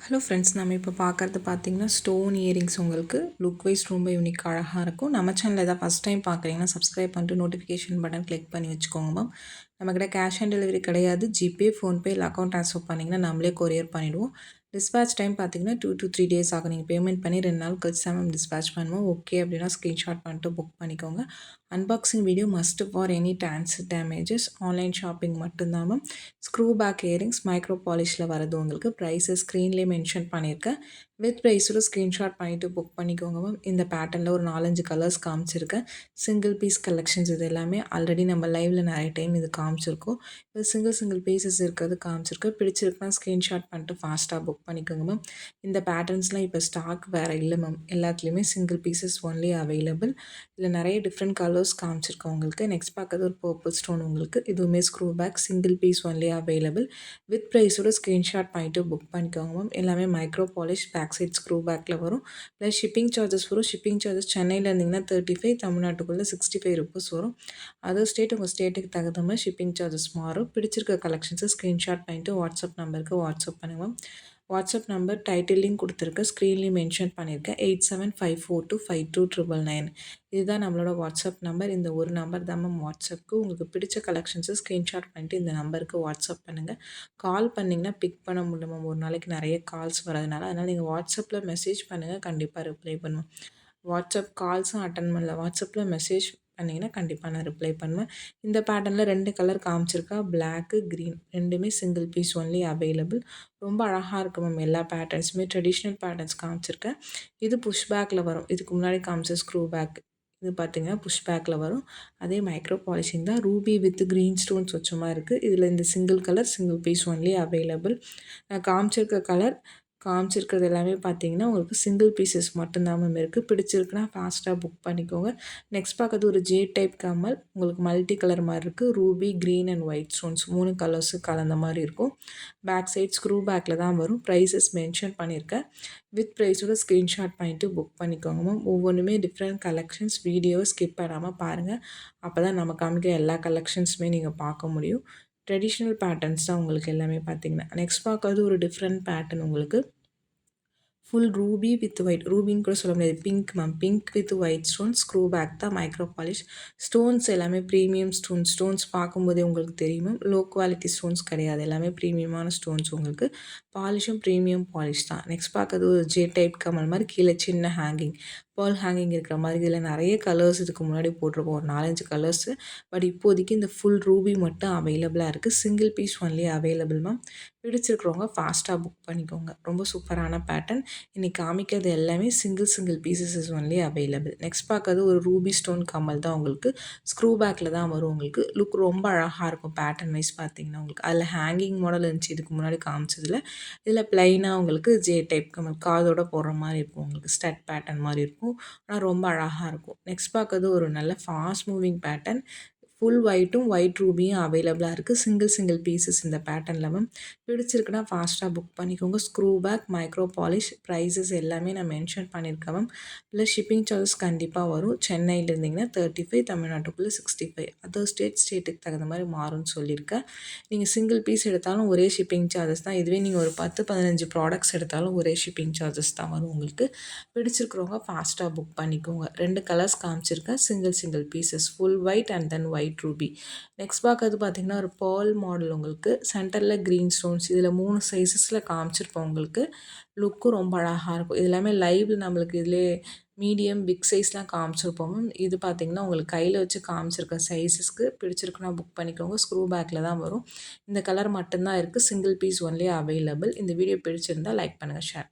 Hello friends, நம்ம இப்போ பார்க்குறது பார்த்தீங்கன்னா ஸ்டோன் இயரிங்ஸ். உங்களுக்கு லுக் வைஸ் ரொம்ப யூனிக் அழகாக இருக்கும். நம்ம சேனல் ஏதாவது ஃபஸ்ட் டைம் பார்க்குறீங்கன்னா சப்ஸ்கிரைப் பண்ணிட்டு நோட்டிஃபிகேஷன் பட்டன் கிளிக் பண்ணி வச்சுக்கோங்க மேம். நம்மக்கிட்ட கேஷ் ஆன் டெலிவரி கிடையாது. ஜிபே, ஃபோன்பே இல்லை அக்கௌண்ட் ட்ரான்ஸ்ஃபர் பண்ணிங்கன்னா நம்மளே கொரியர் பண்ணிவிடுவோம். டிஸ்பேச் டைம் பார்த்தீங்கன்னா 2 to 3 டேஸ் ஆகும். நீங்கள் பேமெண்ட் பண்ணி 2 நாள் கழிச்சு தான் மேம் டிஸ்பேச் பண்ணுவோம். ஓகே அப்படின்னா ஸ்க்ரீன்ஷாட் பண்ணிட்டு புக் பண்ணிக்கோங்க. Unboxing video must for any transit damages. Online shopping மட்டும்தான் ma'am. Screw back earrings micro பாலிஷில் வரது. உங்களுக்கு ப்ரைஸை ஸ்க்ரீன்லேயே மென்ஷன் பண்ணியிருக்கேன். வித் ப்ரைஸோட ஸ்க்ரீன்ஷாட் பண்ணிவிட்டு புக் பண்ணிக்கோங்க மேம். இந்த பேட்டர்னில் ஒரு 4-5 கலர்ஸ் காமிச்சிருக்கேன். சிங்கிள் பீஸ் கலெக்ஷன்ஸ் இது எல்லாமே ஆல்ரெடி நம்ம லைவில் நிறைய டைம் இது காமிச்சிருக்கோம். இது சிங்கிள் பீசஸ் இருக்கிறது காமிச்சிருக்கு. பிடிச்சிருக்குன்னா ஸ்க்ரீன்ஷாட் பண்ணிட்டு ஃபாஸ்ட்டாக புக் பண்ணிக்கோங்க மேம். இந்த பேட்டர்ன்ஸ்லாம் இப்போ ஸ்டாக் வேறு இல்லை மேம். எல்லாத்துலேயுமே சிங்கிள் பீசஸ் ஒன்லி அவைலபிள். இதில் நிறைய டிஃப்ரெண்ட் கலர்ஸ் காமிச்சிருக்கோம் உங்களுக்கு. நெக்ஸ்ட் பார்க்குறது ஒரு பர்பிள் ஸ்டோன். உங்களுக்கு இதுவுமே screw back single piece only available. With ப்ரைஸோட ஸ்க்ரீன்ஷாட் பண்ணிவிட்டு புக் பண்ணிக்கோங்க மேம். எல்லாமே micro polish back side screw பேக்கில் வரும். ப்ளஸ் ஷிப்பிங் சார்ஜஸ் வரும். ஷிப்பிங் சார்ஜஸ் சென்னையில் இருந்தீங்கன்னா 35, தமிழ்நாட்டுக்குள்ளே 65 ருபீஸ் வரும். அதர் ஸ்டேட் உங்கள் ஸ்டேட்டுக்கு தகுந்த மாதிரி ஷிப்பிங் சார்ஜஸ் மாறும். பிடிச்சிருக்க கலெக்ஷன்ஸை ஸ்க்ரீன்ஷாட் பண்ணிவிட்டு வாட்ஸ்அப் நம்பருக்கு வாட்ஸ்அப் பண்ணுங்கள். வாட்ஸ்அப் நம்பர் டைட்டில்லையும் கொடுத்துருக்கேன், ஸ்க்ரீன்லேயும் மென்ஷன் பண்ணியிருக்கேன். 8754252999. இதுதான் நம்மளோட வாட்ஸ்அப் நம்பர். இந்த ஒரு நம்பர் தான் மேம் வாட்ஸ்அப்புக்கு. உங்களுக்கு பிடிச்ச கலெக்ஷன்ஸை ஸ்க்ரீன்ஷாட் பண்ணிட்டு இந்த நம்பருக்கு வாட்ஸ்அப் பண்ணுங்கள். கால் பண்ணிங்கன்னா பிக் பண்ண முடியல மேம். ஒரு நாளைக்கு நிறைய கால்ஸ் வரதுனால. அதனால் நீங்கள் வாட்ஸ்அப்பில் மெசேஜ் பண்ணுங்கள், கண்டிப்பாக ரிப்ளை பண்ணுவேன். வாட்ஸ்அப் கால்ஸும் அட்டன் பண்ணல. வாட்ஸ்அப்பில் மெசேஜ் பண்ணிங்கன்னா கண்டிப்பாக நான் ரிப்ளை பண்ணுவேன். இந்த பேட்டர்னில் 2 கலர் காமிச்சிருக்கா, பிளாக்கு, க்ரீன். ரெண்டுமே சிங்கிள் பீஸ் ஒன்லி அவைலபிள். ரொம்ப அழகாக இருக்கும் மேம். எல்லா பேட்டர்ன்ஸுமே ட்ரெடிஷ்னல் பேட்டர்ன்ஸ் காமிச்சிருக்கேன். இது புஷ் பேக்கில் வரும். இதுக்கு முன்னாடி காமிச்ச ஸ்க்ரூ பேக். இது பார்த்தீங்கன்னா புஷ் பேக்கில் வரும். அதே மைக்ரோ பாலிஷிங் தான். ரூபி வித் க்ரீன் ஸ்டோன்ஸ் வச்ச மாதிரி இருக்குது. இதில் இந்த single colour single piece only available. நான் காமிச்சிருக்கிறது எல்லாமே பார்த்தீங்கன்னா உங்களுக்கு சிங்கிள் பீசஸ் மட்டும்தான் மேம் இருக்குது. பிடிச்சிருக்குன்னா ஃபாஸ்ட்டாக புக் பண்ணிக்கோங்க. நெக்ஸ்ட் பார்க்குறது ஒரு ஜே டைப் கம்மல். உங்களுக்கு மல்டி கலர் மாதிரி இருக்குது. Ruby, green and white stones 3 colours கலந்த மாதிரி இருக்கும். பேக் சைட் ஸ்க்ரூ பேக்கில் தான் வரும். ப்ரைஸஸ் மென்ஷன் பண்ணியிருக்கேன். வித் ப்ரைஸோட ஸ்க்ரீன்ஷாட் பண்ணிவிட்டு புக் பண்ணிக்கோங்க மேம். ஒவ்வொன்றுமே டிஃப்ரெண்ட் கலெக்ஷன்ஸ். வீடியோவை ஸ்கிப் பண்ணாமல் பாருங்கள். அப்போ தான் நம்ம காமிக்கிற எல்லா கலெக்ஷன்ஸுமே நீங்கள் பார்க்க முடியும். ட்ரெடிஷ்னல் பேட்டர்ன்ஸ் தான் உங்களுக்கு எல்லாமே பார்த்தீங்கன்னா. நெக்ஸ்ட் பார்க்குறது ஒரு டிஃப்ரெண்ட் பேட்டர்ன். உங்களுக்கு ஃபுல் ரூபி வித் ஒயிட். ரூபின்னு கூட சொல்ல முடியாது, pink ma'am. Pink with white stones. Screw back தான். Micro polish. ஸ்டோன்ஸ் எல்லாமே ப்ரீமியம் ஸ்டோன்ஸ் பார்க்கும்போதே உங்களுக்கு தெரியும் மேம். லோ குவாலிட்டி ஸ்டோன்ஸ் கிடையாது. எல்லாமே ப்ரீமியமான ஸ்டோன்ஸ் உங்களுக்கு. பாலிஷும் ப்ரீமியம் பாலிஷ் தான். நெக்ஸ்ட் பார்க்குறது ஒரு ஜே டைப் கமல் மாதிரி. கீழே சின்ன ஹேங்கிங், பேர்ல் ஹேங்கிங் இருக்கிற மாதிரி. இதில் நிறைய கலர்ஸ் இதுக்கு முன்னாடி போட்டிருக்கோம், ஒரு 4-5 கலர்ஸு. பட் இப்போதைக்கு இந்த ஃபுல் ரூபி மட்டும் அவைலபிளாக இருக்குது. Single piece only available ma'am. பிடிச்சிருக்கிறவங்க ஃபாஸ்ட்டாக புக் பண்ணிக்கோங்க. ரொம்ப சூப்பரான பேட்டர்ன். இன்றைக்கி காமிக்கிறது எல்லாமே single pieces is only available. Next பார்க்கறது ஒரு ரூபி ஸ்டோன் கம்மல் தான். உங்களுக்கு ஸ்க்ரூ பேக்கில் தான் வரும். உங்களுக்கு லுக் ரொம்ப அழகாக இருக்கும் பேட்டர்ன் வைஸ் பார்த்தீங்கன்னா. உங்களுக்கு அதில் ஹேங்கிங் மாடல் இருந்துச்சு இதுக்கு முன்னாடி காமிச்சதில். இதில் ப்ளைனாக உங்களுக்கு ஜே டைப் கம்மல் காதோட போடுற மாதிரி இருக்கும். உங்களுக்கு ஸ்டட் பேட்டர்ன் மாதிரி இருக்கும். ஆனால் ரொம்ப அழகாக இருக்கும். நெக்ஸ்ட் பார்க்கறது ஒரு நல்ல ஃபாஸ்ட் மூவிங் பேட்டர்ன். ஃபுல் ஒயிட்டும் ஒயிட் ரூபியும் அவைலபிளாக இருக்குது. சிங்கிள் பீசஸ் இந்த பேட்டர்னில் மேம். பிடிச்சிருக்குன்னா ஃபாஸ்ட்டாக புக் பண்ணிக்கோங்க. Screw back, micro polish. Prices எல்லாமே நான் மென்ஷன் பண்ணியிருக்கேன் மேம். ப்ளஸ் ஷிப்பிங் சார்ஜஸ் கண்டிப்பாக வரும். சென்னையில் இருந்தீங்கன்னா 35, தமிழ்நாட்டுக்குள்ளே 65. அதர் ஸ்டேட்டுக்கு தகுந்த மாதிரி மாறும்னு சொல்லியிருக்கேன். நீங்கள் சிங்கிள் பீஸ் எடுத்தாலும் ஒரே ஷிப்பிங் சார்ஜஸ் தான். இதுவே நீங்கள் ஒரு 10-15 ப்ராடக்ட்ஸ் எடுத்தாலும் ஒரே ஷிப்பிங் சார்ஜஸ் தான் வரும் உங்களுக்கு. பிடிச்சிருக்கிறவங்க ஃபாஸ்ட்டாக புக் பண்ணிக்கோங்க. 2 கலர்ஸ் காமிச்சிருக்கேன். Single pieces. Full white and then white Ruby. Next பார்க்கறது பார்த்தீங்கன்னா ஒரு பேர்ல் மாடல். உங்களுக்கு சென்டரில் க்ரீன் ஸ்டோன்ஸ். இதில் 3 சைஸஸில் காமிச்சிருப்போம் உங்களுக்கு. லுக்கும் ரொம்ப அழகாக இருக்கும். இது எல்லாமே லைவில் நம்மளுக்கு இதிலே மீடியம், பிக் சைஸ்லாம் காமிச்சிருப்போம். இது பார்த்திங்கன்னா உங்களுக்கு கையில் வச்சு காமிச்சிருக்க சைஸஸ்க்கு. பிடிச்சிருக்குன்னா புக் பண்ணிக்கோங்க. ஸ்க்ரூ பேக்கில் தான் வரும். இந்த கலர் மட்டும்தான் இருக்குது. Single piece only available. இந்த வீடியோ பிடிச்சிருந்தால் லைக் பண்ணுங்கள், ஷேர்